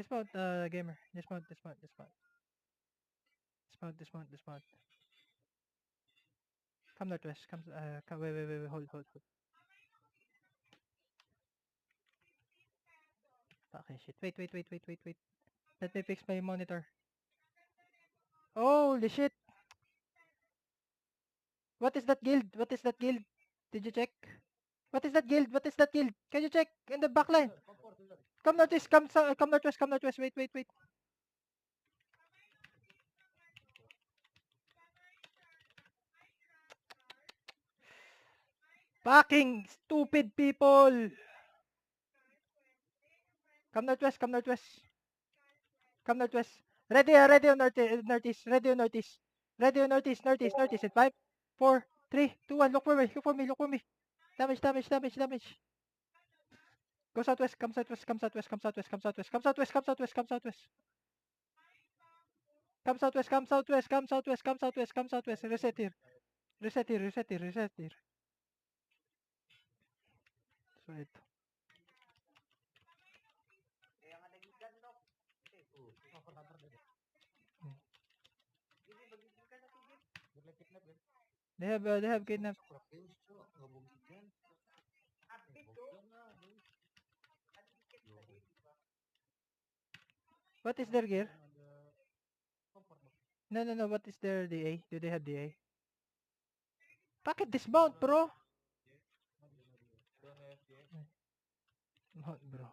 Dismount, gamer. Dismount. Dismount. Come northwest. Come, wait. Hold. Okay, shit. Wait. Let me fix my monitor. Holy shit! What is that guild? Did you check? What is that guild? Can you check in the back line? Come northwest. Come northwest. Wait. Fucking stupid people! Come northwest. Ready on northeast. Northeast. In 5, 4, 3, 2, 1. Look for me. Damage. Go southwest. Come southwest. Reset here. So ito. They have kidnapped. What is their gear? No. What is their DA? Do they have DA? Bakit dismount, bro? Mount, bro.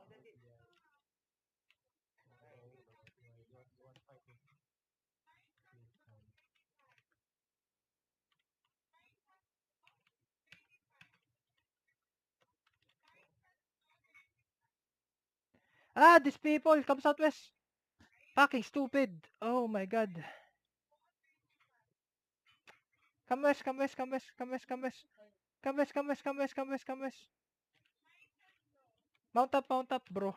These people come southwest. Fucking stupid. Oh my god. Come west. Mount up, bro.